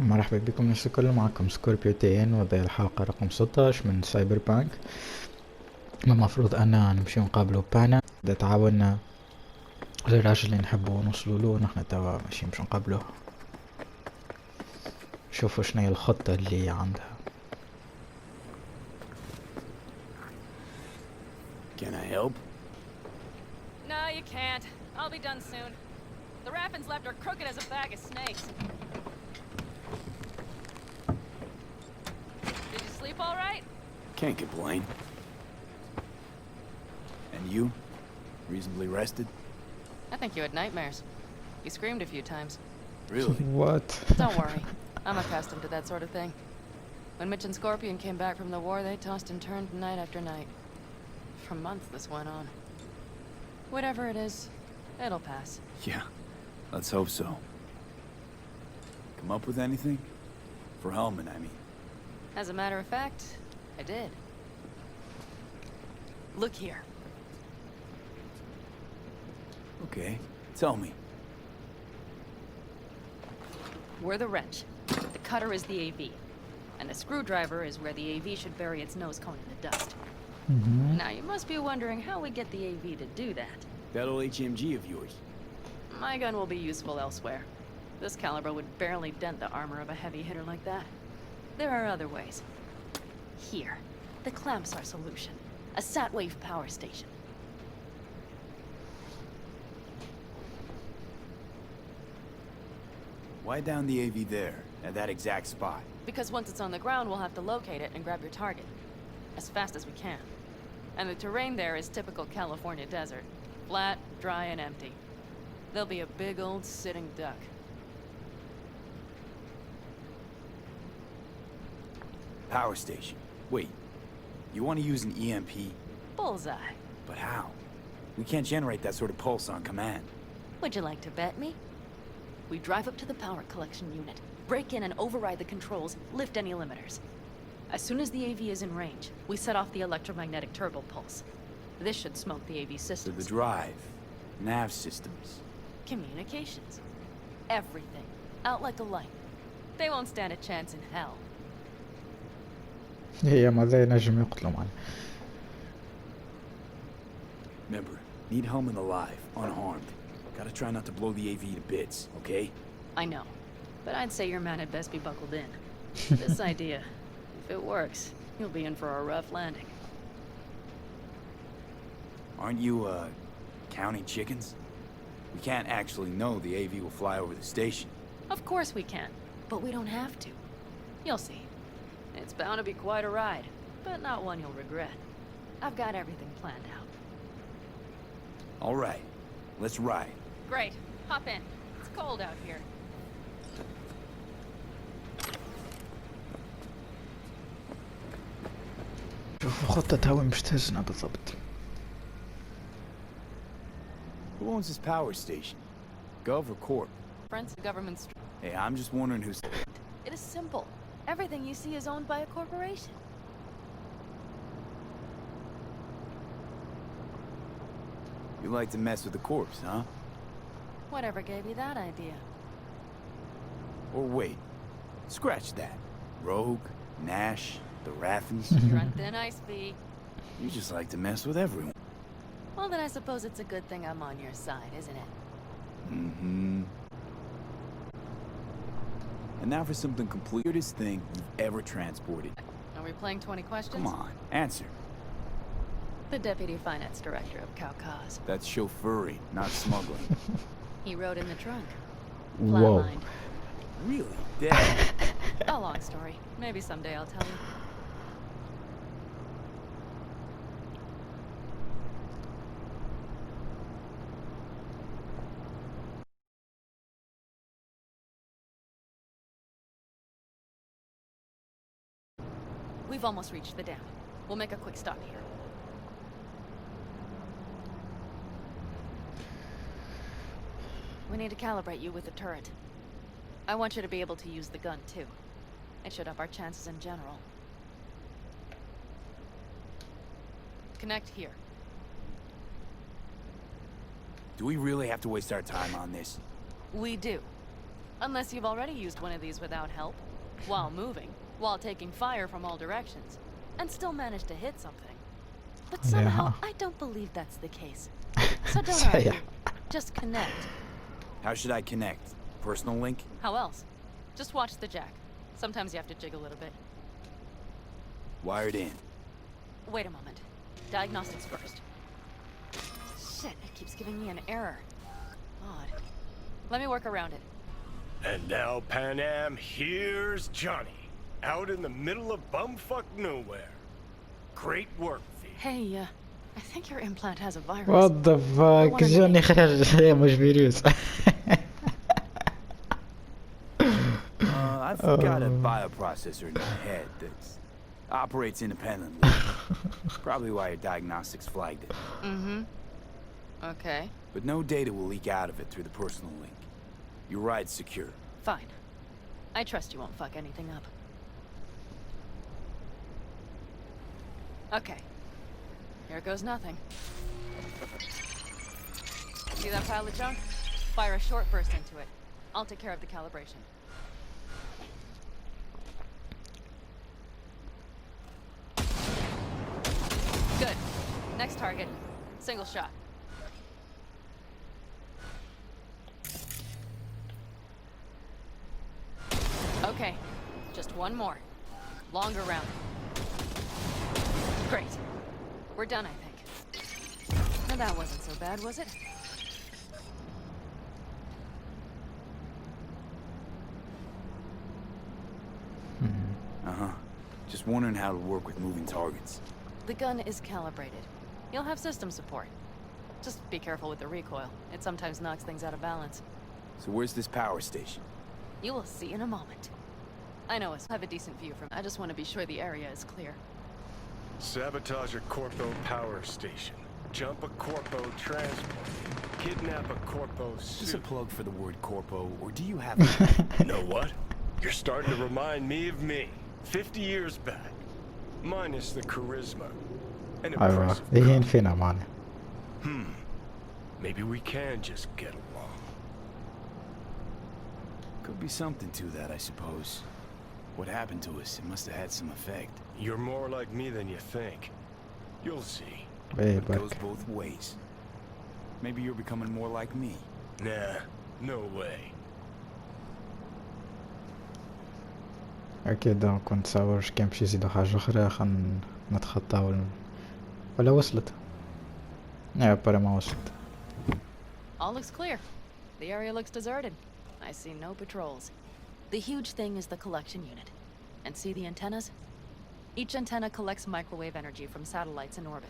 مرحبا بكم الناس الكل، معكم سكوربيو تين، وهذه الحلقة رقم 16 من سايبر بانك. المفروض أننا نمشي نقابلو بانا إذا تعاوننا للراجل اللي نحبو نوصلو له. نحن توا ماشي باش نقابلوه. شوفوا شنو هي الخطة اللي عندها. Can I help? No, you can't. I'll be done soon. The Raffins left are crooked as a bag of snakes. Did you sleep all right? Can't complain. And you? Reasonably rested? I think you had nightmares. You screamed a few times. Really? What? Don't worry. I'm accustomed to that sort of thing. When Mitch and Scorpion came back from the war, they tossed and turned night after night. For months this went on. Whatever it is, it'll pass. Yeah, let's hope so. Come up with anything? For Hellman, I mean. As a matter of fact, I did. Look here. Okay, tell me. We're the wrench. The cutter is the AV. And the screwdriver is where the AV should bury its nose cone in the dust. Now, you must be wondering how we get the AV to do that. That old HMG of yours. My gun will be useful elsewhere. This caliber would barely dent the armor of a heavy hitter like that. There are other ways. Here. The clamps are solution. A sat-wave power station. Why down the AV there, at that exact spot? Because once it's on the ground, we'll have to locate it and grab your target. As fast as we can. And the terrain there is typical California desert. Flat, dry, and empty. There'll be a big old sitting duck. Power station. Wait, you want to use an EMP? Bullseye. But how? We can't generate that sort of pulse on command. Would you like to bet me? We drive up to the power collection unit, break in and override the controls, lift any limiters. As soon as the AV is in range, we set off the electromagnetic turbo pulse. This should smoke the AV So systems. the drive, nav systems. Communications. Everything. Out like a light. They won't stand a chance in hell. هي ماذا نجم يقتلوا معنا. Remember, need Hellman alive, unharmed. Gotta try not to blow the AV to bits, okay? I know. But I'd say your man had best be buckled in. This idea, if it works, you'll be in for a rough landing. Aren't you, counting chickens? We can't actually know the AV will fly over the station. Of course we can, but we don't have to. You'll see. It's bound to be quite a ride, but not one you'll regret. I've got everything planned out. All right, let's ride. Great. Hop in. It's cold out here. شوفوا خطة وين باش تهزنا بالضبط. Who owns this power station? Gov or Corp? Friends of government's... Hey, I'm just wondering who's... It is simple. Everything you see is owned by a corporation. You like to mess with the corpse, huh? Whatever gave you that idea? Or wait, scratch that. Rogue, Nash, the Raffins. You're on thin ice, V. You just like to mess with everyone. Well, then I suppose it's a good thing I'm on your side, isn't it? Mm-hmm. And now for something completely weirdest thing you've ever transported. Are we playing 20 questions? Come on, answer. The Deputy Finance Director of Caucase. That's chauffeuring, not smuggling. He rode in the trunk. Whoa. Flatlined. Really? Dead? A long story. Maybe someday I'll tell you. We've almost reached the dam. We'll make a quick stop here. We need to calibrate you with the turret. I want you to be able to use the gun, too. It should up our chances in general. Connect here. Do we really have to waste our time on this? We do. Unless you've already used one of these without help, while moving, while taking fire from all directions, and still managed to hit something. But somehow, I don't believe that's the case. So don't argue. Just connect. How should I connect? Personal link? How else? Just watch the jack. Sometimes you have to jig a little bit. Wired in. Wait a moment. Diagnostics first. Shit, it keeps giving me an error. Odd. Let me work around it. And now, Pan Am, here's Johnny. Out in the middle of bumfuck nowhere. Great work, V. Hey, I think your implant has a virus. What the fuck? جوني خرج مش فيروس. I've got a bioprocessor in my head that operates independently. Probably why your diagnostics flagged it. Mm-hmm. Okay. But no data will leak out of it through the personal link. Your ride's secure. Fine. I trust you won't fuck anything up. Okay. Here goes nothing. See that pile of junk? Fire a short burst into it. I'll take care of the calibration. Good. Next target. Single shot. Okay. Just one more. Longer round. Great. We're done, I think. Now that wasn't so bad, was it? Uh-huh. Just wondering how it'll work with moving targets. The gun is calibrated. You'll have system support. Just be careful with the recoil. It sometimes knocks things out of balance. So where's this power station? You will see in a moment. I know us have a decent view from. I just want to be sure the area is clear. Sabotage a Corpo power station. Jump a Corpo transport. Kidnap a Corpo Is this a suit. plug for the word corpo, or do you have Know what? You're starting to remind me of me. 50 years back. Minus the charisma. An أيوة impressive هي cop. فينا معنا. Maybe we can just get along. Could be something to that, I suppose. What happened to us? It must have had some effect. You're more like me than you think. You'll see. إيه It goes برك. both ways. Maybe you're becoming more like me. Nah, no way. أكيد كنت صور كان بشي يزيدوا حاجة أخرى خلنا نتخطاو ولا وصلت؟ يا برا ما وصلت. All looks clear. The area looks deserted. I see no patrols. The huge thing is the collection unit. And see the antennas? Each antenna collects microwave energy from satellites in orbit.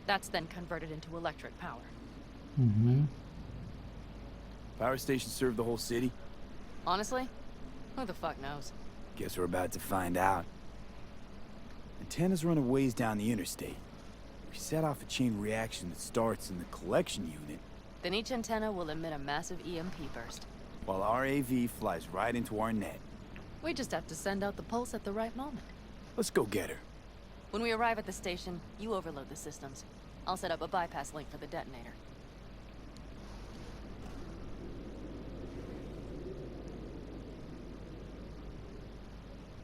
That's then converted into electric power. Power stations serve the whole city? Honestly, who the fuck knows? Guess we're about to find out. Antennas run a ways down the interstate. We set off a chain reaction that starts in the collection unit, Then each antenna will emit a massive EMP burst. while our AV flies right into our net. We just have to send out the pulse at the right moment. Let's go get her. When we arrive at the station, you overload the systems. I'll set up a bypass link for the detonator.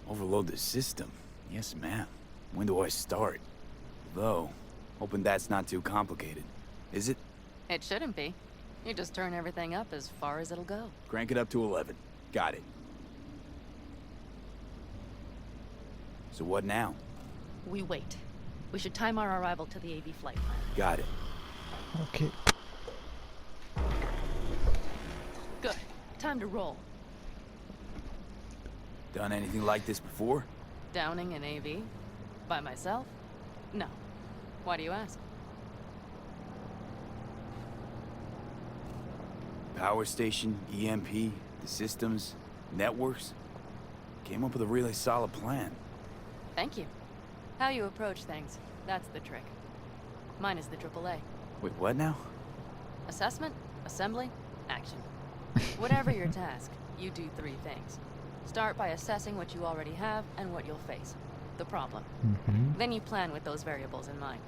Overload the system. Yes, ma'am. When do I start? Though, hoping that's not too complicated. Is it? It shouldn't be. You just turn everything up as far as it'll go. Crank it up to 11. Got it. So what now? We wait. We should time our arrival to the AV flight plan. Got it. أوكي. Good. Time to roll. Done anything like this before? Downing an AV? By myself? No. Why do you ask? Power station, EMP, the systems, networks. Came up with a really solid plan. Thank you. How you approach things, that's the trick. Mine is the AAA. Wait, what now? Assessment, assembly, action. Whatever your task, you do three things. Start by assessing what you already have and what you'll face. The problem. Then you plan with those variables in mind.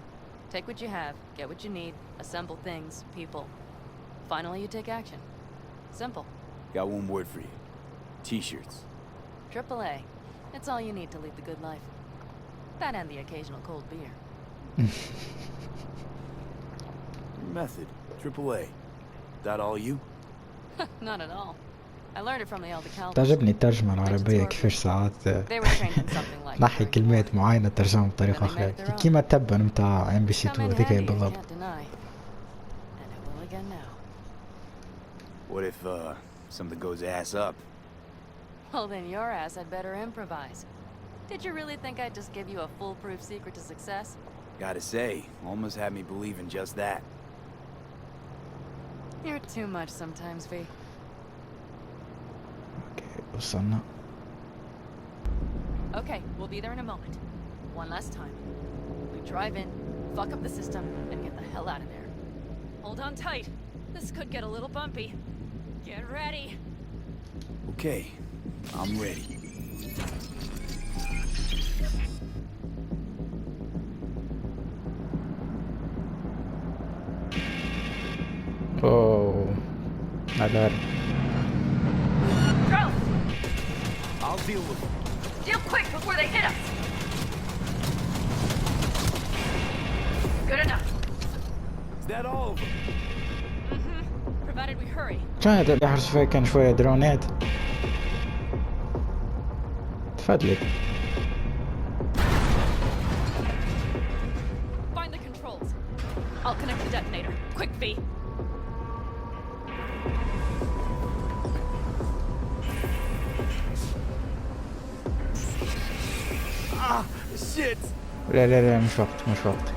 Take what you have, get what you need, assemble things, people. Finally, you take action. Simple. Got one word for you. T-shirts. AAA. It's all you need to lead the good life. That and the occasional cold beer. Your method. AAA. That all you? Not at all. I learned it from the elder Calvin. تعجبني الترجمة العربية كيفاش ساعات They were trained in something like نحي during the كلمات war. معينة ترجمة بطريقة Then they made it أخرى their own. كيما التبن متاع ام بي سي Come 2 in هذيك handy, you بالضبط. can't deny. And it will again now. What if, something goes ass up? Well, then your ass had better improvise. Did you really think I'd just give you a foolproof secret to success? Gotta say, almost had me believing just that. You're too much sometimes, V. اوكي وصلنا. Okay, we'll be there in a moment. One last time. We drive in, fuck up the system, and get the hell out of there. Hold on tight. This could get a little bumpy. Get ready. Okay, I'm ready. اوه الارم. Go! I'll deal with it. Deal quick before they hit us! Good enough. Is that all of them? Mm-hmm. Provided we hurry. كانت اللي يحرس فيها كان شوية درونات. تفضلي. Find the controls. I'll connect the detonator. Quick, V. Ah, shit! لا لا لا مش وقت مش وقت.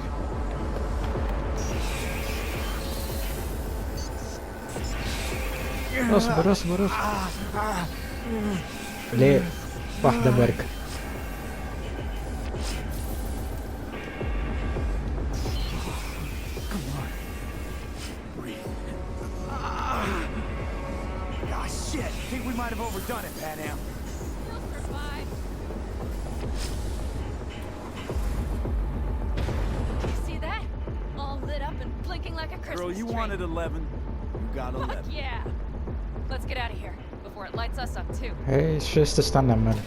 اصبر اصبر اصبر. ليه؟ واحدة برك. Ah, shit! Think we might have overdone it, Pan Am. You'll survive. You see that? All lit up and blinking like a Christmas Girl, you tree. wanted 11. You got Fuck 11. yeah! Let's get out of here before it lights us up too. هي شو تستنى من.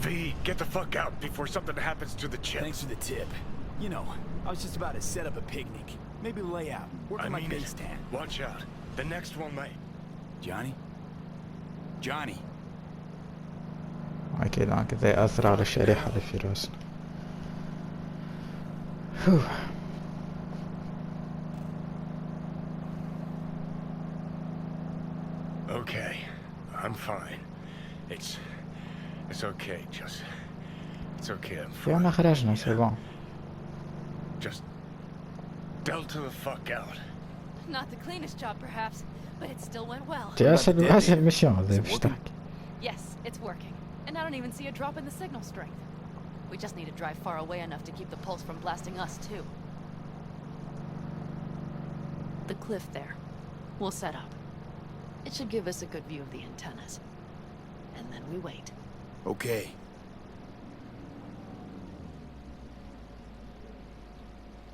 V, get the fuck out before something happens to the chip. Thanks for the tip. You know, I was just about to set up a picnic. Maybe lay out. Work I on my mean base it. tan. Watch out. The next one might. Johnny? Johnny? أكيد هكذا يأثر على الشريحة اللي في راسنا. Okay, I'm fine. It's okay, just... It's okay, I'm fine. فينا خرجنا سي بون. Just... Delta the fuck out. Not the cleanest job, perhaps, but it still went well. تي أسهل ميسيون هذا باش تحكي. Yes, it's working. And I don't even see a drop in the signal strength. We just need to drive far away enough to keep the pulse from blasting us, too. The cliff there. We'll set up. It should give us a good view of the antennas. And then we wait. Okay.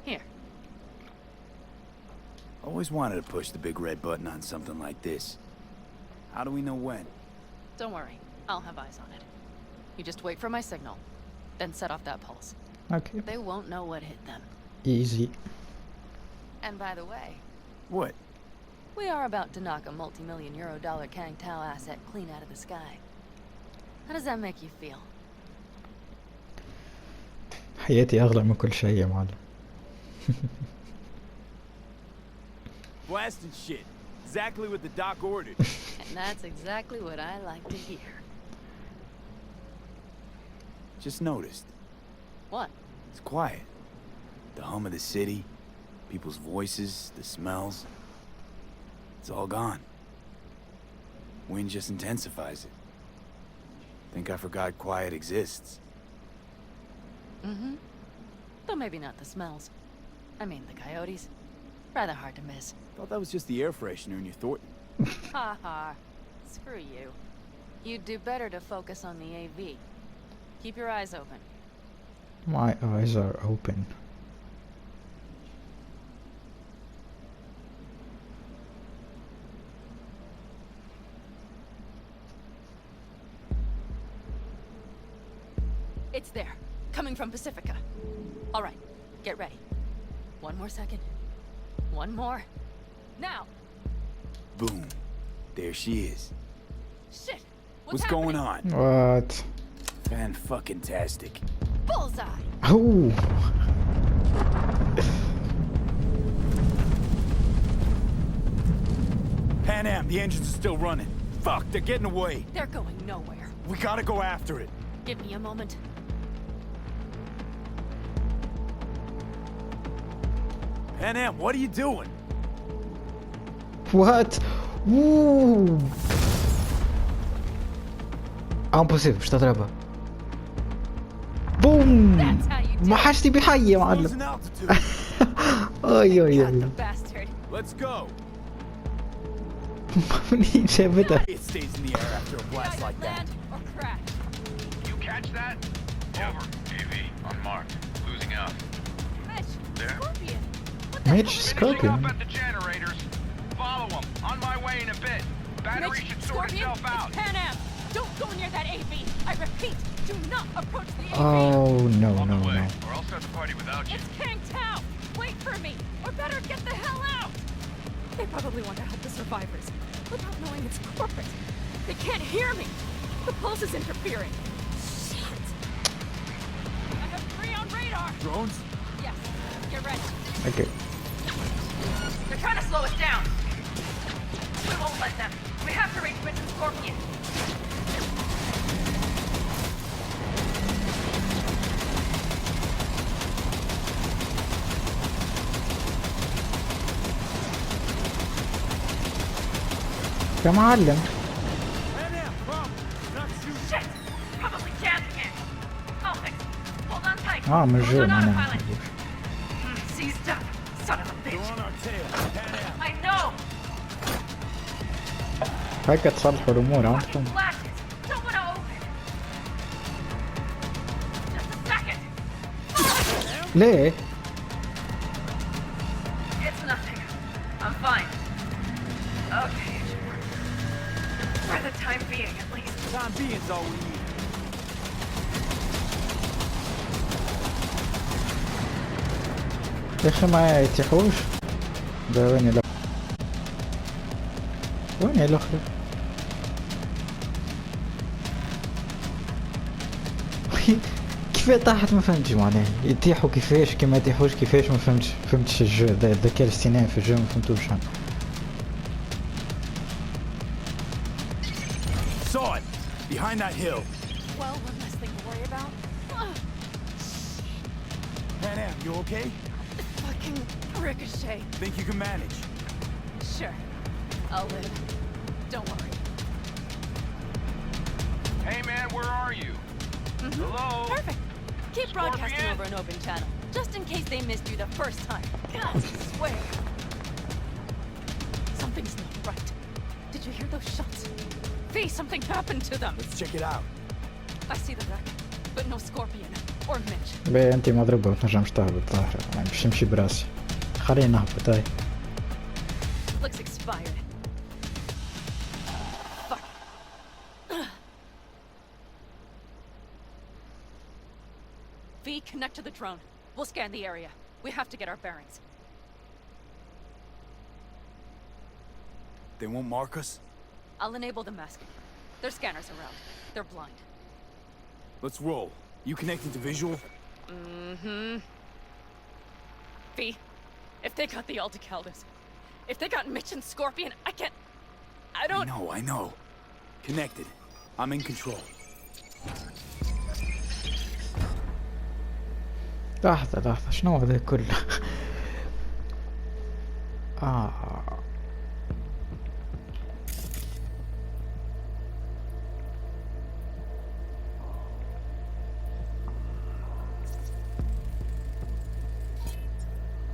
Here. Always wanted to push the big red button on something like this. How do we know when? Don't worry. I'll have eyes on it. You just wait for my signal. Then set off that pulse. Okay. They won't know what hit them. Easy. And by the way, What? we are about to knock a multi-million-euro Kang Tao asset clean out of the sky. How does that make you feel? حياتي أغلى من كل شيء يا معلم. Blasting shit. Exactly what the doc ordered. And that's exactly what I like to hear. Just noticed. What? It's quiet. The hum of the city, people's voices, the smells. It's all gone. Wind just intensifies it. Think I forgot quiet exists. Mm-hmm. Though maybe not the smells. I mean, the coyotes. Rather hard to miss. Thought that was just the air freshener in your Thornton. Ha ha. Screw you. You'd do better to focus on the AV. Keep your eyes open. My eyes are open. It's there, coming from Pacifica. All right, get ready. One more second. One more. Now. Boom. There she is. Shit. What's going on? What? Fan-fucking-tastic. Bullseye. Oh. Pan Am, the engines are still running. Fuck, they're getting away. They're going nowhere. We gotta go after it. Give me a moment. Pan Am, what are you doing? What? Ooh. امبوسيبل مش تضربها. بوم. That's how you do ما it. حاجتي بحي يا معلم. Losing altitude. اي اي Got اي. the bastard. Let's go. منين جابتها؟ It stays in the air after a blast Either like that. land or crash. You catch that? Over. AV, on mark. Losing out. Mitch, There? Scorpion. What the Mitch, hell? Scorpion. Finishing up at the generators. Follow them. On my way in a bit. Battery Mitch, should sort Scorpion, itself out. it's Pan Am. Don't go near that AV. I repeat, do not approach the AV. Oh no On no the way. no. Or I'll start the party without you. It's Kang Tao. Wait for me, or better get the hell out. They probably want to help the survivors, without knowing it's corporate. They can't hear me. The pulse is interfering. Shit. I have 3 on radar. Drones? Yes. Get ready. Okay. They're trying to slow us down. We won't let them. We have to reach Mitch and Scorpion. يا معلم. Pan Am, come. Not shooting. Shit! Probably jamming it. I'll fix it. Hold on tight. مجرم Hold on انا. autopilot. Seized up. Son of a They're bitch. on our tail. Pan Am. I know. هكا تصلحوا الامور ها. Fucking flashes. Don't want to open. Just a second. ليه؟ It's nothing. I'm fine. Okay, it should work. For the time being, at least. Time being's all we need. يا اخي ما يتيحوش. ده وين الاخر؟ وين الاخر؟ كيف طاحت ما فهمتش معناها يتيحوا كيفاش كي ما يتيحوش كيفاش ما فهمتش الجو الذكاء الاصطناعي في الجو ما فهمتوش انا. Saw it. Behind that hill. Well, one less thing to worry about. Ugh, Pan Am, you okay? fucking ricochet. Think you can manage? Sure. I'll live. Don't worry. Hey man, where are you? Hello? Perfect. Keep broadcasting Scorpion? over an open channel, just in case they missed you the first time. God, I swear. Something's not right. Did you hear those shots? Fee, something happened to them. Let's check it out. I see the wreck, but no Scorpion or Mitch. باهي انت مضروبة ما تنجمش تهبط ظاهرة يعني باش نمشي براسي. خلينا نهبط هاي. Looks expired. Fuck. V, connect to the drone. We'll scan the area. We have to get our bearings. They won't mark us? I'll enable the masking. There's scanners around. They're blind. Let's roll. You connected to visual? Mm-hmm. V, if they got the Aldecaldos, if they got Mitch and Scorpion, I can't... I don't... I know. Connected. I'm in control. لحظة شنو هذا كله؟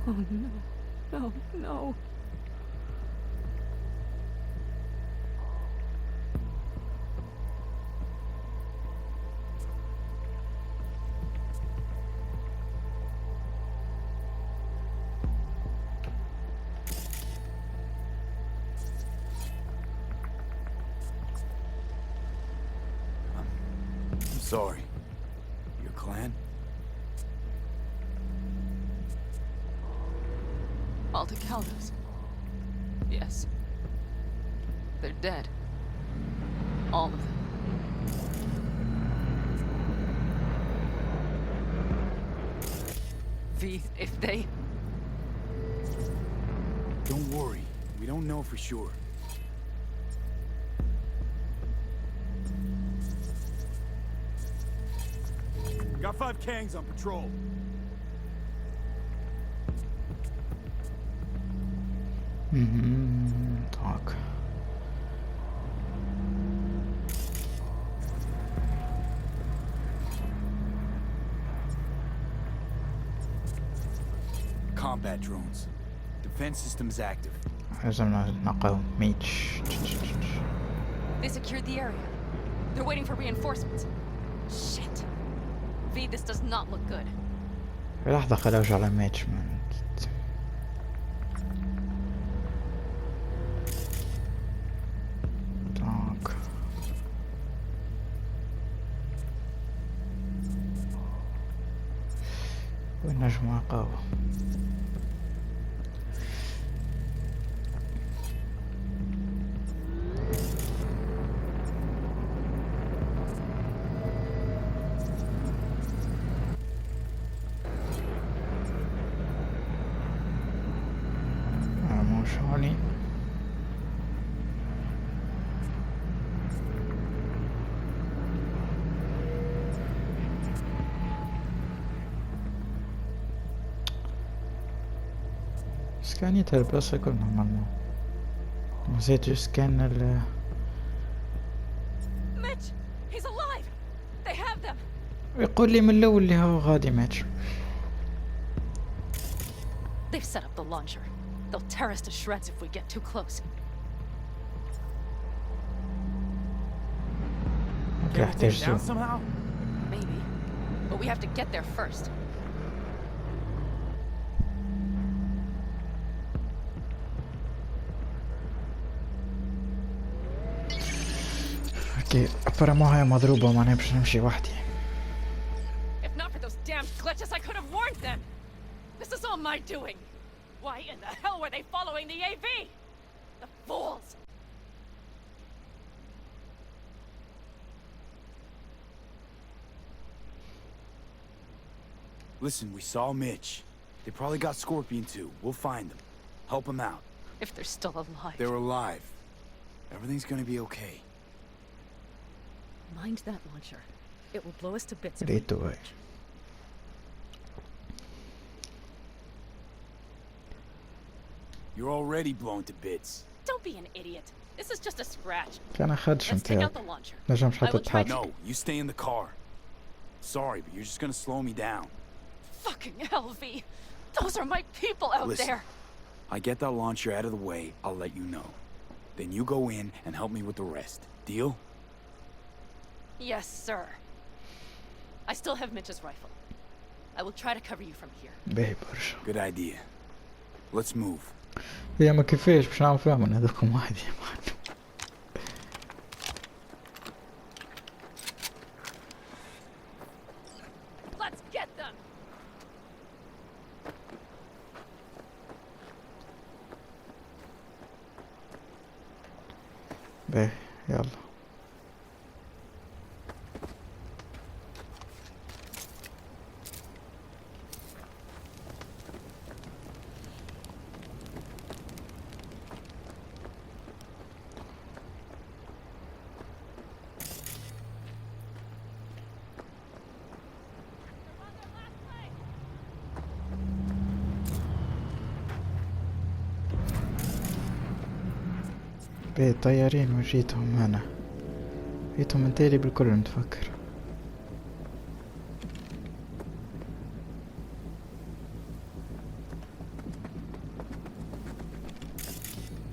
Oh no. No, no. I'm sorry. Your All to Caldos. Yes. They're dead. All of them. V, if they... Don't worry. We don't know for sure. Got 5 Kangs on patrol. Tak. Combat drones. Defense systems active. لازم نقاوم ميتش. They secured the area. They're waiting for reinforcements. Shit. V, this does not look good. في لحظة خلوش على ميتش من تاك. والنجم قوي. شوني سكانيتها البلاصة كلها مالنا نسيت سكان ال Mitch! He's alive! They have them! يقول لي من الأول اللي هو غادي ماتش. They've set up the launcher. They'll tear us to shreds if we get too close. راح تجزو. somehow? Maybe. But we have to get there first. اوكي ابرا هاي مضروبة ما نمشي نمشي وحدي. If not for those damn glitches, I could have warned them! This is all my doing! Why in the hell were they following the AV? The fools! Listen, we saw Mitch. They probably got Scorpion too. We'll find them. Help them out. If they're still alive. They're alive. Everything's gonna be okay. Mind that launcher. It will blow us to bits if we ريتو هاي. You're already blown to bits. Don't be an idiot. This is just a scratch. كان خدش Let's take متاعك. out the launcher. نجم I حتى will try تحط. No, you stay in the car. Sorry, but you're just gonna slow me down. Fucking hell, V. Those are my people out Listen, there. I get that launcher out of the way, I'll let you know. Then you go in and help me with the rest. Deal? Yes, sir. I still have Mitch's rifle. I will try to cover you from here. باهي برشا. Good idea. Let's move. هي ما كيفاش باش نعرف فيها من هذوكم واحد يا معلم. Let's get them! باهي يلا. باهي طيارين وجيتهم هنا. جيتهم من تالي بالكل نتفكر.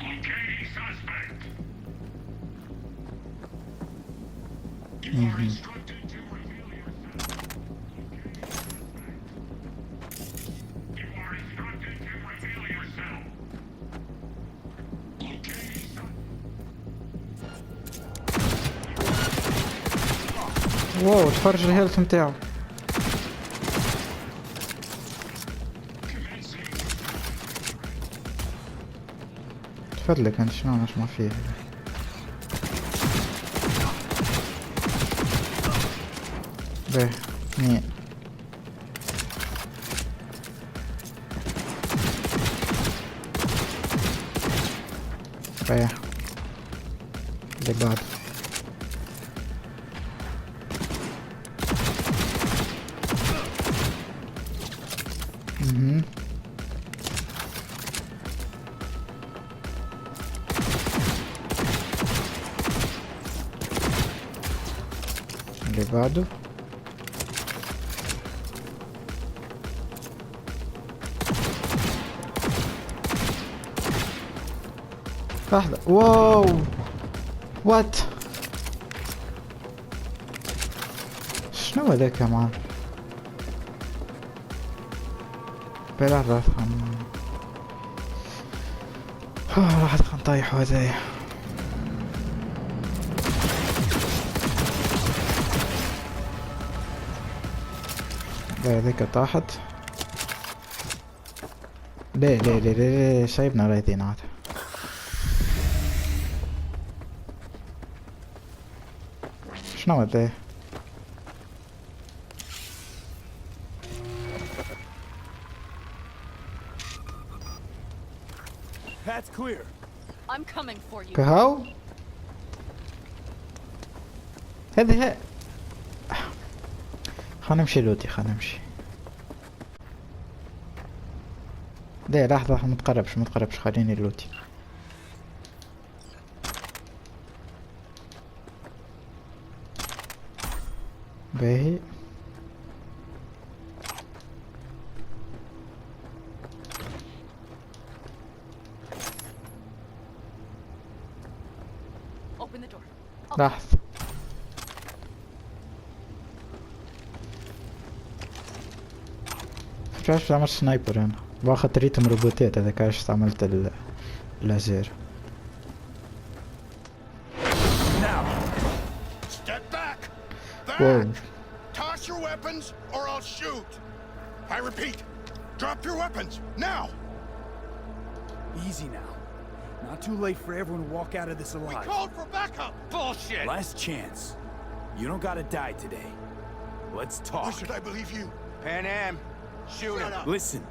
Locating suspect. You are instructed to reveal yourself. You are instructed to reveal yourself. Locating suspect. واو تفرج الهيلث متاعو. فضلك انت شلون ما فيه. به اثنين. به اللي بعد. اللي بعده. لحظة، واو وات شنو هذا كمان؟ بلحظة راح ادخل طايح هذايا. هذيك طاحت. ليه ليه ليه ليه سايبنا رايدينات. شنو هذا؟ Path's clear. I'm coming for you. كهو هذه خلنا نمشي لوتي، خلنا نمشي. ليه لحظة متقربش خليني لوتي. باهي Open the door. لحظة. كيفاش استعملت سنايبر انا؟ باخذ ريتم روبوتات هذا كيفاش استعملت اللازير. Now, step back. واو. Toss your weapons, or I'll shoot. I repeat, drop your weapons now. Easy now. Not too late for everyone to walk out of this alive. Called for backup. Bullshit. Last chance. You don't gotta die today. Let's Why talk. should I believe you? Pan Am, shoot him. Listen.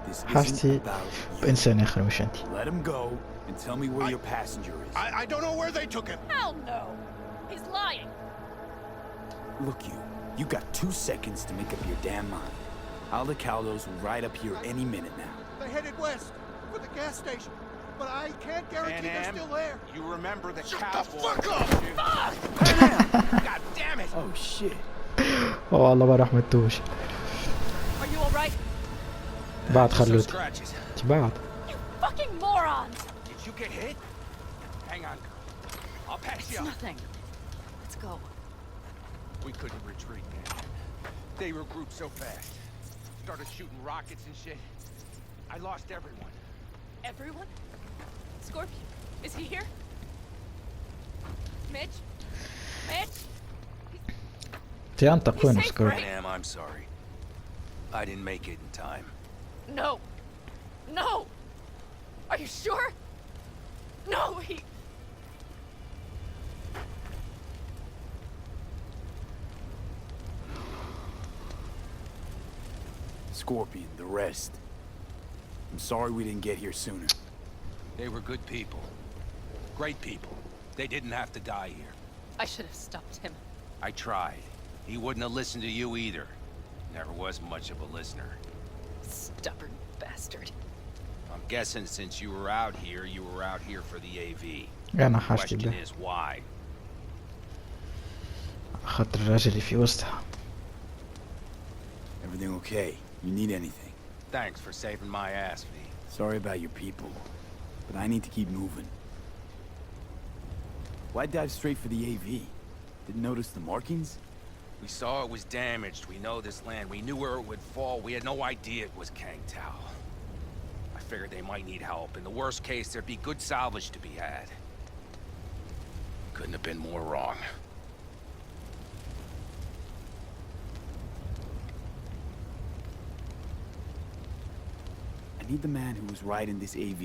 This isn't حاجتي about you. بإنسان آخر مش أنتي. Let him go and tell me where your passenger is. I don't know where they took him. Hell no. He's lying. Look, you got 2 seconds to make up your damn mind. Aldecaldos will ride up here any minute now. They headed west for the gas station, but I can't guarantee they're still there. You remember the Shut cowboy. the fuck up! God damn it! Oh shit. والله ما راح متوش. Are you alright? بعد Some خلوتي. scratches. بعد. You fucking morons! Did you get hit? Hang on, girl. I'll patch It's you up. nothing. Let's go. We couldn't retreat, man. They regrouped so fast. Started shooting rockets and shit. I lost everyone. Everyone? Scorpion, is he here? Mitch? Mitch? تينطقون He's safe, سكور. right? Ma'am, I'm sorry. I didn't make it in time. No. No! Are you sure? No, he... Scorpion, the rest. I'm sorry we didn't get here sooner. They were good people. Great people. They didn't have to die here. I should have stopped him. I tried. He wouldn't have listened to you either. Never was much of a listener. Stubborn bastard. I'm guessing since you were out here for the AV. أنا The حاجتي question به. is why? خاطر الراجل اللي في وسطها. Everything okay? You need anything? Thanks for saving my ass, V. Sorry about your people, but I need to keep moving. Why dive straight for the AV? Didn't notice the markings? We saw it was damaged. We know this land. We knew where it would fall. We had no idea it was Kang Tao. I figured they might need help. In the worst case, there'd be good salvage to be had. Couldn't have been more wrong. I need the man who was riding this AV.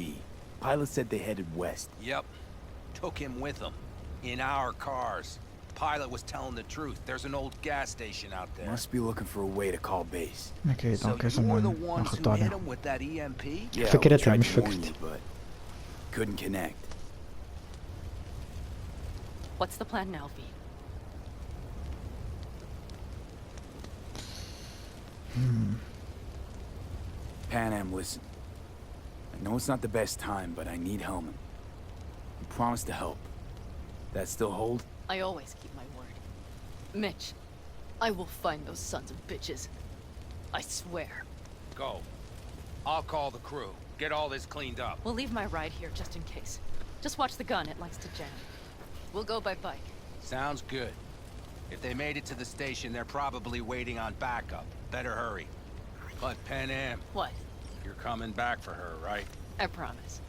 Pilot said they headed west. Yep. Took him with them. In our cars. Pilot was telling the truth. There's an old gas station out there. Must be looking for a way to call base. اوكي So دونك you لازم were the ones ناخد who hit عليها. him with that EMP? Yeah, we فكرتها tried مش to warn فكرتي. you, but couldn't connect. What's the plan now, V? Pan Am, listen. I know it's not the best time, but I need Hellman. You promised to help. That still hold? I always keep my word. Mitch, I will find those sons of bitches. I swear. Go. I'll call the crew. Get all this cleaned up. We'll leave my ride here just in case. Just watch the gun, it likes to jam. We'll go by bike. Sounds good. If they made it to the station, they're probably waiting on backup. Better hurry. But Pan Am, What? you're coming back for her, right? I promise.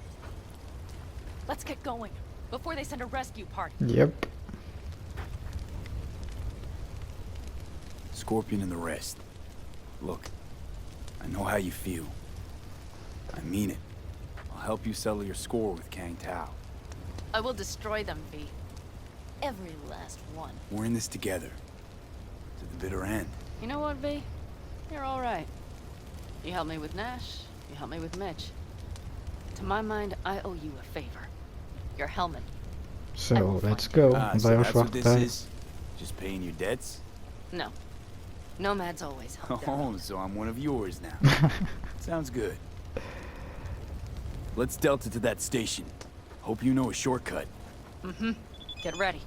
Let's get going, before they send a rescue party. يب. Scorpion and the rest. Look, I know how you feel. I mean it. I'll help you settle your score with Kang Tao. I will destroy them, V. Every last one. We're in this together. To the bitter end. You know what, V? You're all right. You helped me with Nash. You helped me with Mitch. To my mind, I owe you a favor. You're Hellman. So let's go. Ah, so نضيعوش that's what وقت this تاني. is? Just paying your debts? No. Nomads always help their Oh, own. so I'm one of yours now. Sounds good. Let's Delta to that station. Hope you know a shortcut. Mm-hmm. Get ready.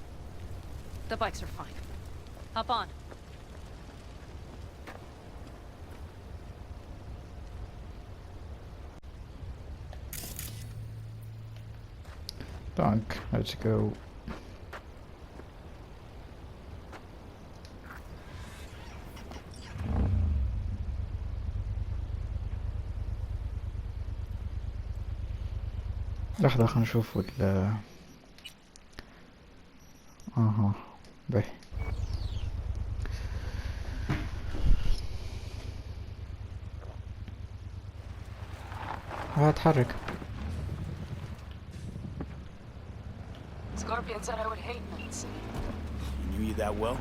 The bikes are fine. Hop on. دونك let's go. لحظة خلينا نشوف اها به. اتحرك. Scorpion said I would hate Night City. He knew you that well?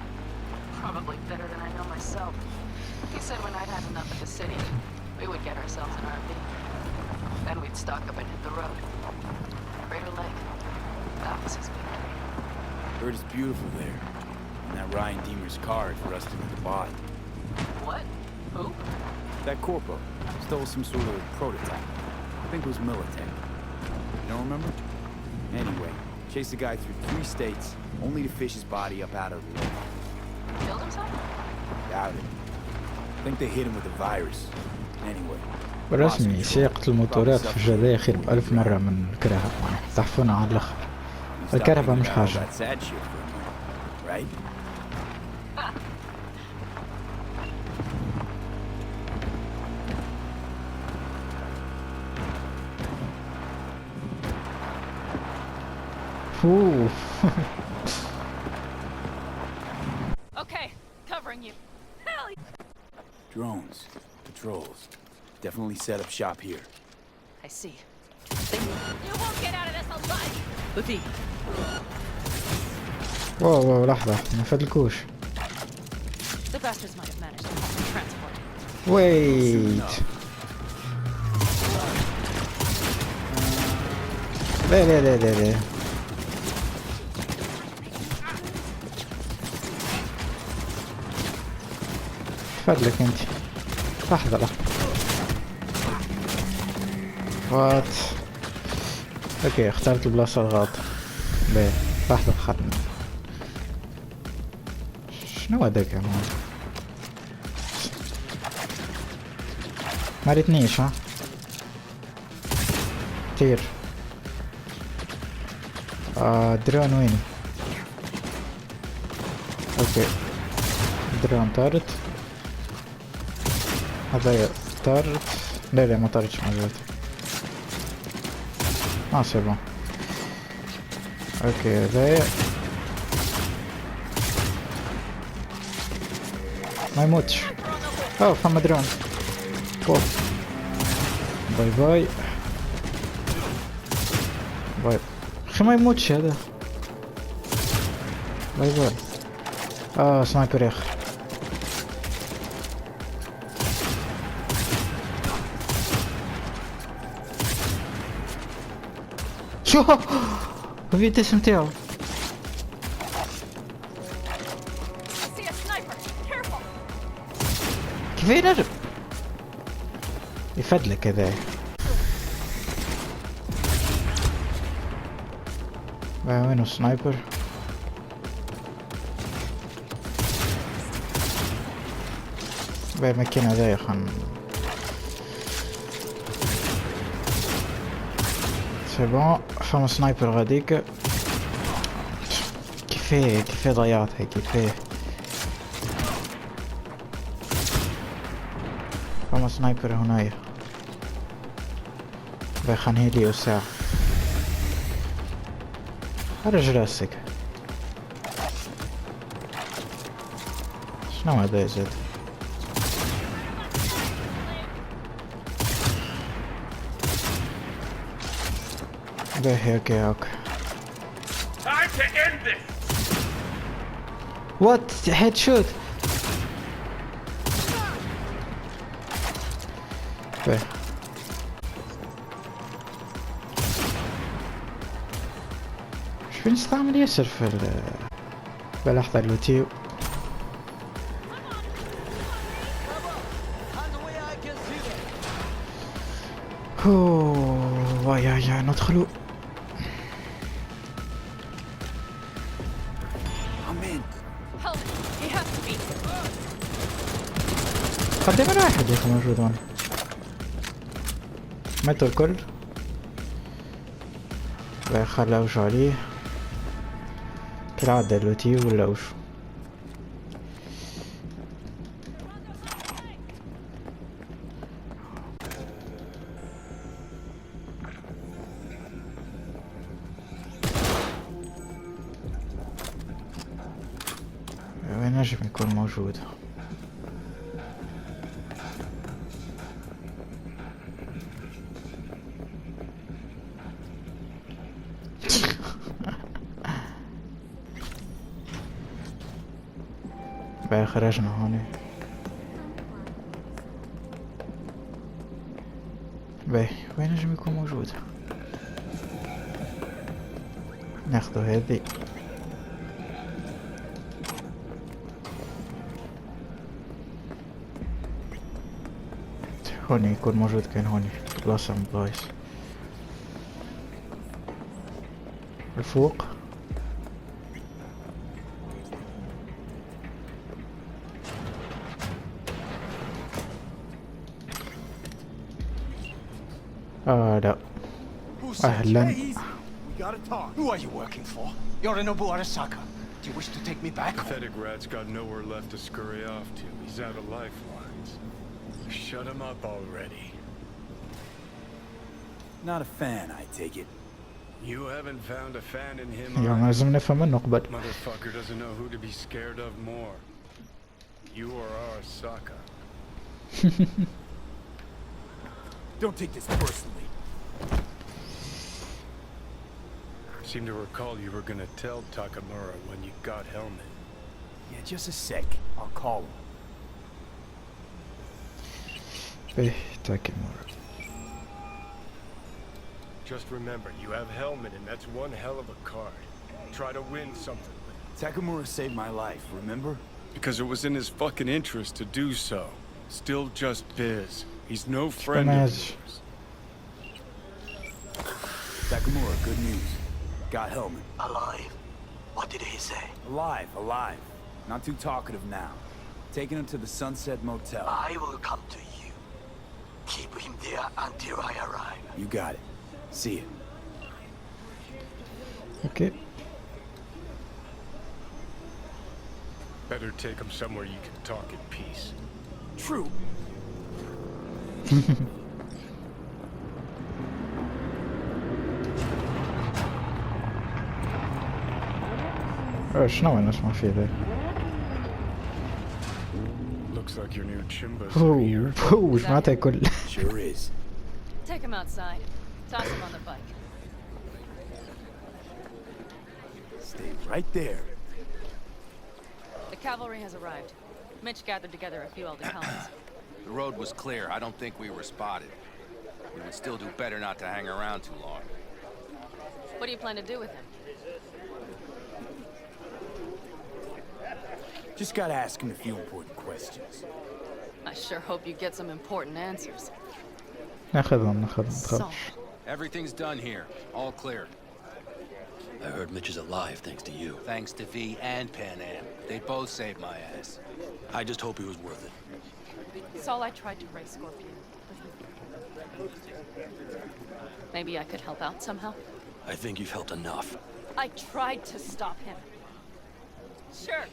Probably better than I know myself. He said when I'd had enough of the city, we would get ourselves an RV. Then we'd stock up and hit the road. Crater Lake. That was his victory. Heard it's beautiful there. And that Ryan Deemer's car is rusted at the bottom. What? Who? That corpo stole some sort of prototype. I think it was Militech. You don't remember? Anyway, chased the guy through 3 states, only to fish his body up out of the lake. Killed himself? Doubt it. I think they hit him with a virus. Anyway. بالرسمي سياقة الموتورات في الجزائر خير بألف مرة من الكرهبة. تحفونا على الآخر. الكرهبة مش حاجة. That sad shit for a minute, right? Ooh. Okay, covering you. Hell yeah. Drones, patrols. Definitely set up shop here. I see. You won't get out of this alive! Buffy. واو واو لحظة ما فدلكوش. The bastards might have managed to help me transport. ويت. لا لا لا لا لا. فضلك انت. لحظة لحظة. وات. اوكي اخترت البلاصة الغلط. باهي لحظة خدنا. شنو هذاك يا مان؟ ما ريتنيش ها. طير. درون ويني؟ اوكي. درون طارت. هذا طارت. لا لا ما طارتش مازالت. سي بون. اوكي هذايا ما يموتش. اوه فما درون. كول. باي باي. باي اخي ما يموتش هذا. باي باي. سنايبر يا اخي. شو الفيتس متاعو. كيف ينجم يفدلك هذا؟ وينو السنايبر؟ بمكان هذايا سي بون. فما سنايبر غاديك. كيفاه ضيعتها كيفاه. فما سنايبر هنايا. خليني لي الساعة. خرج راسك. شنو هذا يا زيد؟ باهي اوكي. وات هيد شوت. باهي شو نستعمل ياسر في بلحظة اللوتيو. يا ندخلوا. قدام انا واحد يا اخي موجود هون. ماتوا الكل. خلاوش عليه كالعادة اللوتي ولا وش. وين نجم يكون موجود؟ بقى خرجنا هون. باهي وين نجم يكون موجود؟ ناخذ هذي. هوني يكون موجود. كان هوني بلاصة مبايس الفوق. لا. أهلا. Who are you working for? Yorinobu Arasaka. Do you wish to take me back? Pathetic rat's got nowhere left to scurry off to. He's out of lifelines. Shut him up already. Not a fan, I take it. You haven't found a fan in him. يا لازم نفهم منه قبل. Motherfucker doesn't know who to be scared of more. You or Arasaka. Don't take this personally. Seem to recall you were gonna tell Takamura when you got Helmet. Yeah, just a sec. I'll call him. به Takamura. Just remember, you have Helmet and that's one hell of a card. Try to win something with it. Takamura saved my life, remember? Because it was in his fucking interest to do so. Still just biz. He's no friend of yours. Takamura, good news. Got Helmet. Alive. What did he say? Alive. Not too talkative now. Taking him to the Sunset Motel. I will come to you. Keep him there until I arrive. You got it. See you. Okay. Better take him somewhere you can talk in peace. True. شنو نسمع فيه ذا؟ Looks like your new chimbas are here. وش معناتها كل. Sure is. Take him outside. Toss him on the bike. Stay right there. The cavalry has arrived. Mitch gathered together a few elder colonies. The road was clear. I don't think we were spotted. We would still do better not to hang around too long. What do you plan to do with him? Just gotta ask him a few important questions. I sure hope you get some important answers. ناخذهم Saul, تخافش. Everything's done here. All clear. I heard Mitch is alive thanks to you. Thanks to V and Pan Am. They both saved my ass. I just hope he was worth it. Saul, I tried to raise Scorpion. Maybe I could help out somehow? I think you've helped enough. I tried to stop him. Sure.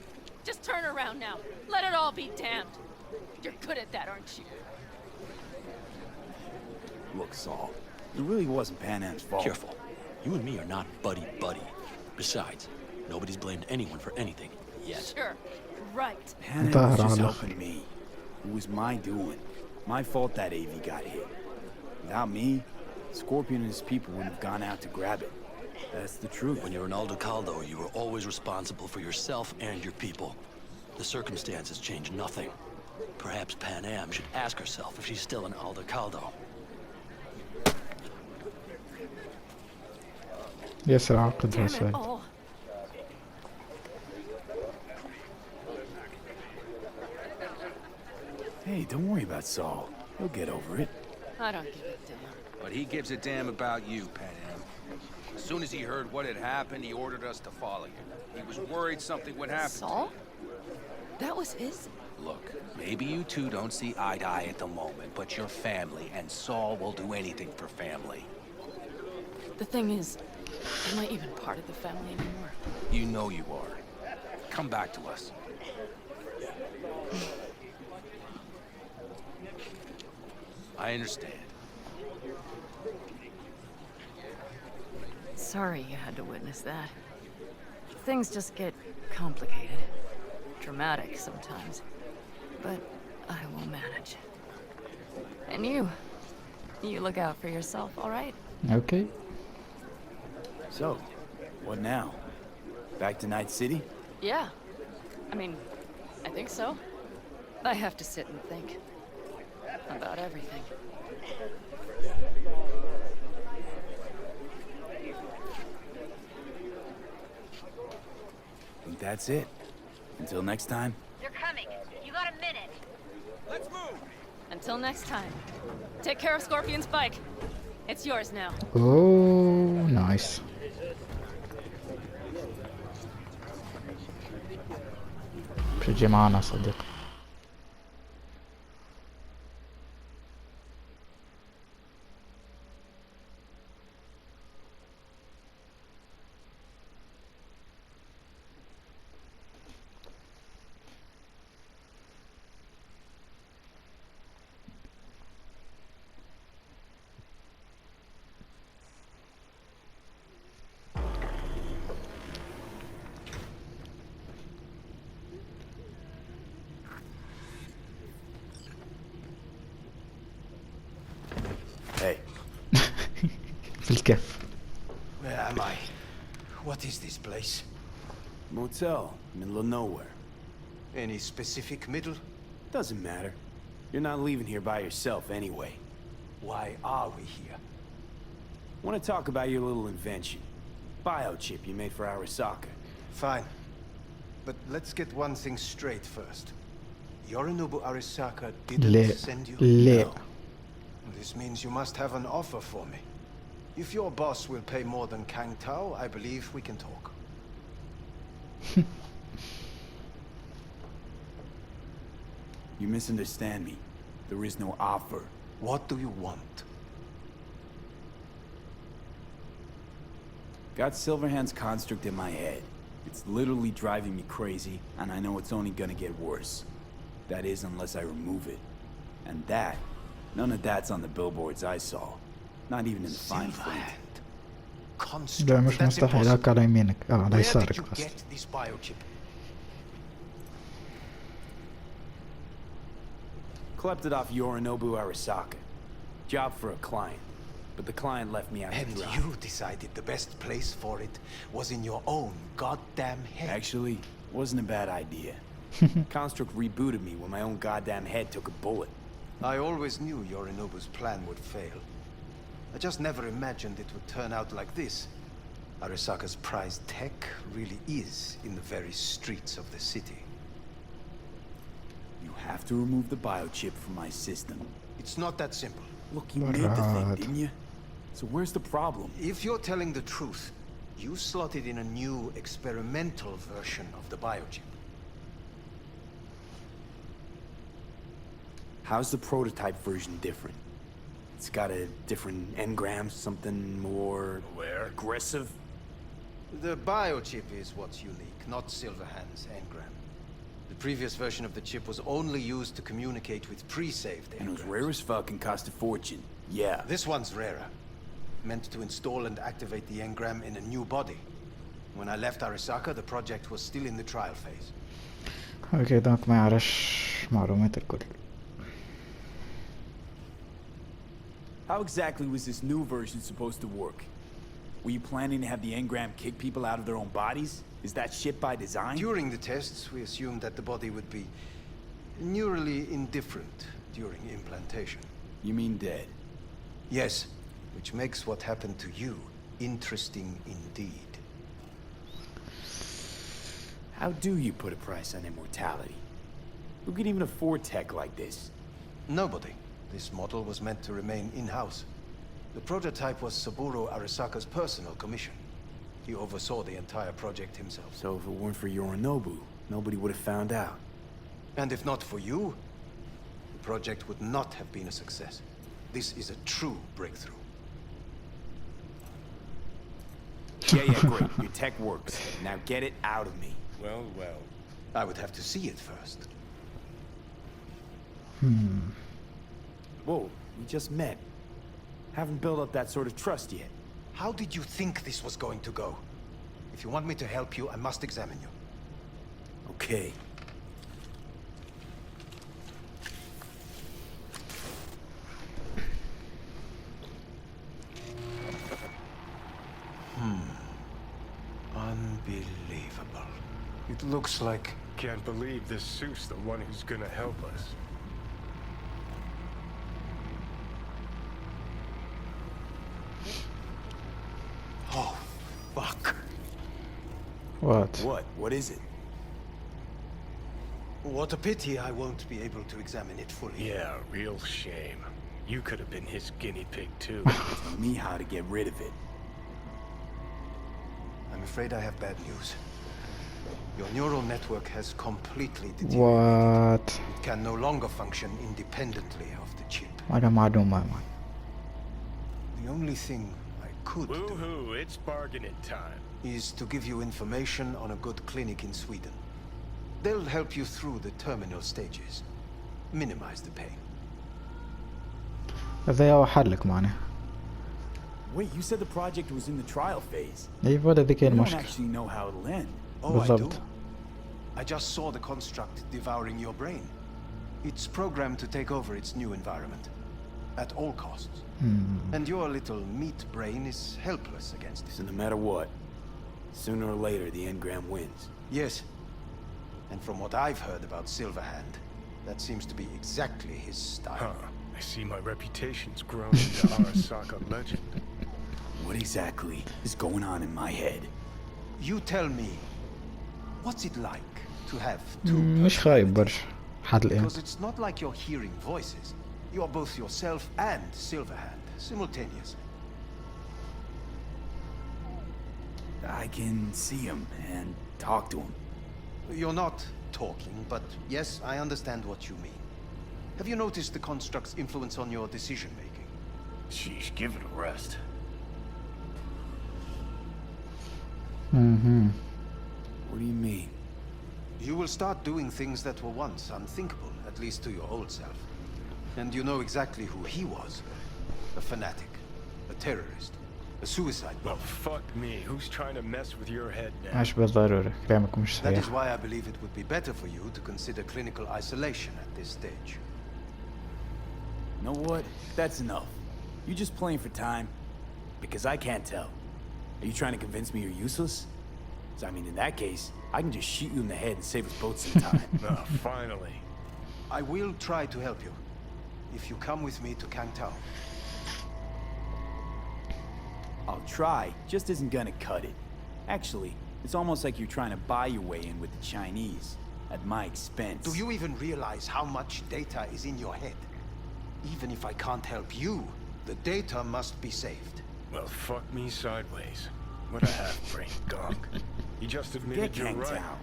Just turn around now. Let it all be damned. You're good at that, aren't you? Look, Saul, it really wasn't Pan Am's fault. Careful. You and me are not buddy-buddy. Besides, nobody's blamed anyone for anything yet. Sure. Right. Pan Am was just helping me. It was my doing. My fault that AV got hit. Without me, Scorpion and his people wouldn't have gone out to grab it. That's the truth. When you're an Aldecaldo, you are always responsible for yourself and your people. The circumstances change nothing. Perhaps Pan Am should ask herself if she's still an Aldecaldo. ياسر عقد Damn it سعيد. all. Hey, don't worry about Saul. He'll get over it. I don't give a damn. But he gives a damn about you, Pan Am. As soon as he heard what had happened, he ordered us to follow you. He was worried something would happen. Saul? That was his? Look, maybe you two don't see eye to eye at the moment, but you're family, and Saul will do anything for family. The thing is, am I even part of the family anymore? You know you are. Come back to us. I understand. Sorry you had to witness that. Things just get complicated. Dramatic sometimes. But I will manage. And you look out for yourself, all right? Okay. So, what now? Back to Night City? Yeah. I mean, I think so. I have to sit and think. About everything. I think that's it. Until next time. They're coming. You got a minute. Let's move! Until next time. Take care of Scorpion's bike. It's yours now. Oh, nice. بتجي معنا صديقي. Hey, في الكهف. Where am I? What is this place? motel, middle of nowhere. Any specific middle? Doesn't matter. You're not leaving here by yourself anyway. Why are we here? Want to talk about your little invention. Biochip you made for Arasaka. Fine. But let's get one thing straight first. Yorinobu Arasaka didn't لا send you? لا. No. This means you must have an offer for me. If your boss will pay more than Kang Tao, I believe we can talk. You misunderstand me. There is no offer. What do you want? Got Silverhand's construct in my head. It's literally driving me crazy, and I know it's only gonna get worse. That is, unless I remove it. And that, none of that's on the billboards I saw. Not even in the fine print. Silverhand. لا Construct. مش That's مستحيل. impossible. هاك على يمينك. على Where did يسارك you قصدي. get this biochip? Klept it off Yorinobu Arasaka. Job for a client. but the client left me out to And dry. you decided the best place for it was in your own goddamn head. Actually, wasn't a bad idea. Construct rebooted me when my own goddamn head took a bullet. I always knew Yorinobu's plan would fail. I just never imagined it would turn out like this. Arasaka's prized tech really is in the very streets of the city. You have to remove the biochip from my system. It's not that simple. Look, you made the thing, didn't you? So where's the problem? If you're telling the truth, you slotted in a new experimental version of the biochip. How's the prototype version different? It's got a different engram, something more... Where? aggressive? The biochip is what's unique, not Silverhand's engram. The previous version of the chip was only used to communicate with pre-saved And it was engrams. rare as fuck and cost a fortune. Yeah. This one's rarer. Meant to install and activate the engram in a new body. When I left Arasaka, the project was still in the trial phase. اوكي دونك ما يعرفش معلومات الكل. How exactly was this new version supposed to work? Were you planning to have the engram kick people out of their own bodies? Is that shit by design? During the tests, we assumed that the body would be neurally indifferent during implantation. You mean dead? Yes, which makes what happened to you interesting indeed. How do you put a price on immortality? Who could even afford tech like this? Nobody. This model was meant to remain in-house. The prototype was Saburo Arasaka's personal commission. He oversaw the entire project himself. So if it weren't for Yorinobu, nobody would have found out. And if not for you, the project would not have been a success. This is a true breakthrough. Yeah, great. Your tech works. Now get it out of me. Well, well. I would have to see it first. Whoa, we just met. Haven't built up that sort of trust yet. How did you think this was going to go? If you want me to help you, I must examine you. Okay. Unbelievable. It looks like... Can't believe this suit's the one who's gonna help us. Oh, fuck. What? What? What is it? What a pity I won't be able to examine it fully. Yeah, real shame. You could have been his guinea pig too. Tell me how to get rid of it. I'm afraid I have bad news. Your neural network has completely deteriorated. What? It can no longer function independently of the chip. هذا معلومة. The only thing I could do Woohoo, it's bargaining time. is to give you information on a good clinic in Sweden. They'll help you through the terminal stages. Minimize the pain. هذا هو حلك معناه. Wait, you said the project was in the trial phase. ايوه هذيك هي You don't المشكلة. actually know how it'll end. Oh, I do. بالضبط. I just saw the construct devouring your brain. It's programmed to take over its new environment. At all costs. And your little meat brain is helpless against So it. no matter what, sooner or later the engram wins. Yes. And from what I've heard about Silverhand, that seems to be exactly his style. Huh. I see my reputation's grown into Arasaka legend. What exactly is going on in my head? You tell me, what's it like to have two مش خايب برشا حد الآن. Because it's not like you're hearing voices. You are both yourself and Silverhand, simultaneously. I can see him and talk to him. You're not talking, but yes, I understand what you mean. Have you noticed the construct's influence on your decision-making? Sheesh, give it a rest. What do you mean? You will start doing things that were once unthinkable, at least to your old self. And you know exactly who he was. A fanatic, a terrorist, a suicide Well, bomber. fuck me. Who's trying to mess with your head now? مش بالضرورة كلامك مش That صحيح. is why I believe it would be better for you to consider clinical isolation at this stage. You know what? That's enough. You just playing for time? Because I can't tell. Are you trying to convince me you're useless? 'Cause I mean, in that case, I can just shoot you in the head and save us both some time. Oh, finally. I will try to help you, if you come with me to Kangtao. I'll try, just isn't gonna cut it. Actually, it's almost like you're trying to buy your way in with the Chinese, at my expense. Do you even realize how much data is in your head? Even if I can't help you, the data must be saved. Well, fuck me sideways. What a half-brain gonk. You just admitted Get you're Kang right. Tao.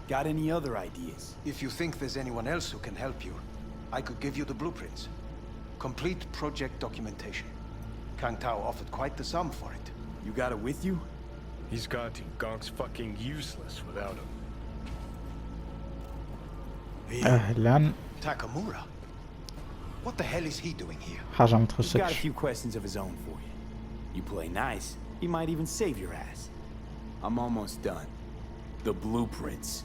Got any other ideas? If you think there's anyone else who can help you, I could give you the blueprints. Complete project documentation. Kangtao offered quite the sum for it. You got it with you? He's got to. Gonk's fucking useless without him. اهلا. Takamura? What the hell is he doing here? حاجة ما He's got a تخصكش. few questions of his own for you. You play nice, he might even save your ass. I'm almost done. The blueprints.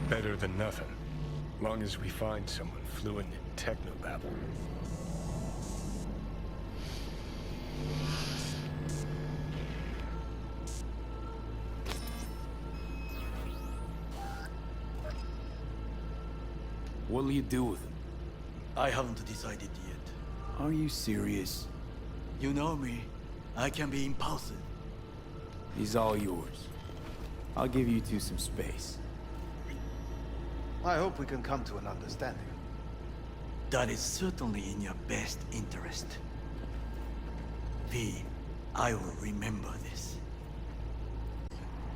Better than nothing. Long as we find someone fluent in technobabble. What'll you do with him? I haven't decided yet. Are you serious? You know me. I can be impulsive. He's all yours. I'll give you two some space. I hope we can come to an understanding. That is certainly in your best interest. V, I will remember this.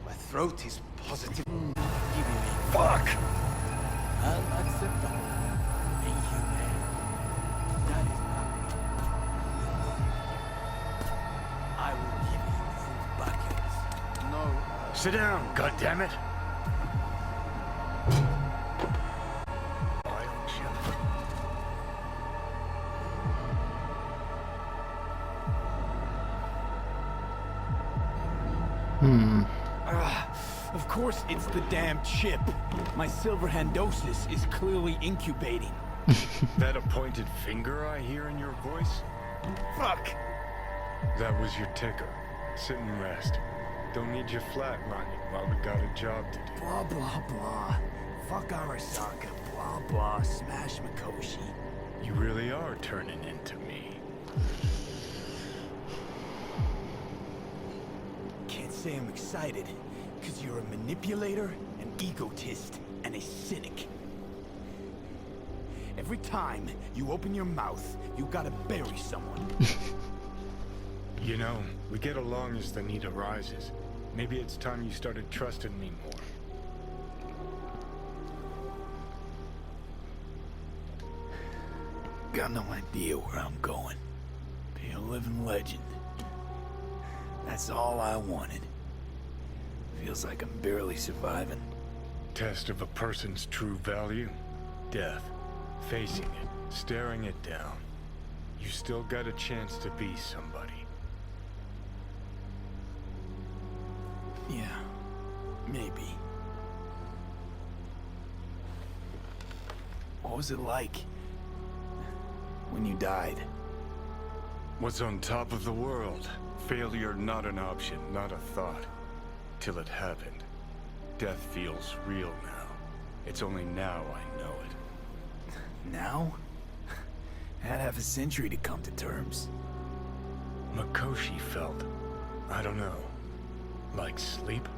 My throat is positive. Fuck! I'll accept that. Inhumane. That is not me. I will give you full buckets. No. Sit down, goddammit! Of course it's the damn chip. My silver handosis is clearly incubating. That a pointed finger I hear in your voice? Fuck! That was your ticker. Sit and rest. Don't need you flatlining while we got a job to do. Blah, blah, blah. Fuck Arasaka. Blah, blah. Smash Mikoshi. You really are turning into me. Can't say I'm excited, because you're a manipulator, an egotist, and a cynic. Every time you open your mouth, you gotta bury someone. You know, we get along as the need arises. Maybe it's time you started trusting me more. Got no idea where I'm going. Be a living legend. That's all I wanted. Feels like I'm barely surviving. Test of a person's true value? Death. Facing it, staring it down. You still got a chance to be somebody. Yeah, maybe. What was it like when you died? What's on top of the world? Failure not an option, not a thought. Till it happened. Death feels real now. It's only now I know it. Now? Had half a century to come to terms. Mikoshi felt, I don't know, like sleep?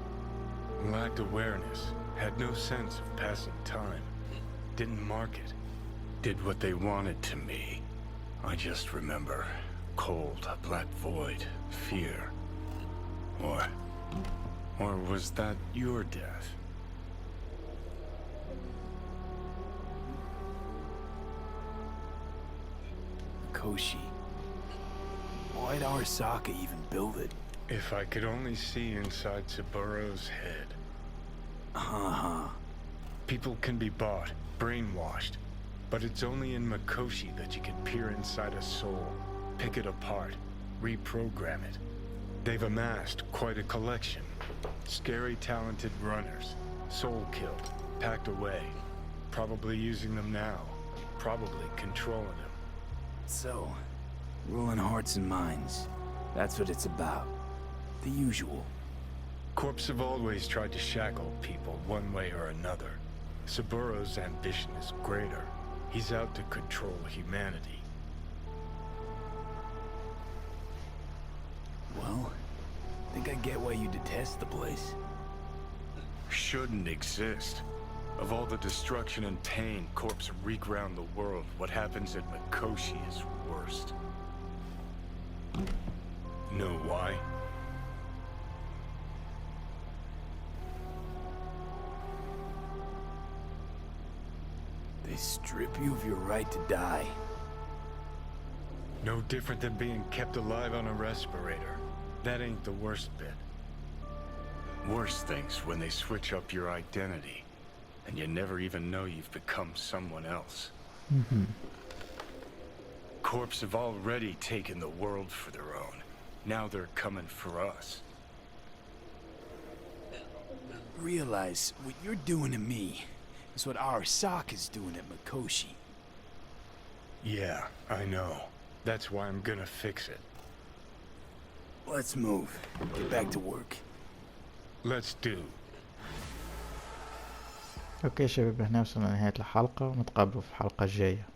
Lacked awareness, had no sense of passing time. Didn't mark it. Did what they wanted to me. I just remember cold, a black void, fear. Or was that your death? Koshi. Why'd Arasaka even build it? If I could only see inside Saburo's head. Uh-huh. People can be bought, brainwashed, But it's only in Mikoshi that you can peer inside a soul, pick it apart, reprogram it. They've amassed quite a collection. Scary, talented runners, soul-killed, packed away. Probably using them now, probably controlling them. So, ruling hearts and minds. That's what it's about. The usual. Corps have always tried to shackle people one way or another. Saburo's ambition is greater. He's out to control humanity. Well, I think I get why you detest the place. Shouldn't exist. Of all the destruction and pain Corps wreak round the world, what happens at Mikoshi is worst. Know why? They strip you of your right to die. No different than being kept alive on a respirator. That ain't the worst bit. Worse things when they switch up your identity, and you never even know you've become someone else. Corps have already taken the world for their own. Now they're coming for us. Realize what you're doing to me is what Arasaka's doing at Mikoshi. Yeah, I know. That's why I'm gonna fix it. Let's move. Get back to work. Let's do. اوكي شباب، هنا وصلنا لنهاية الحلقة ونتقابلوا في الحلقة الجاية.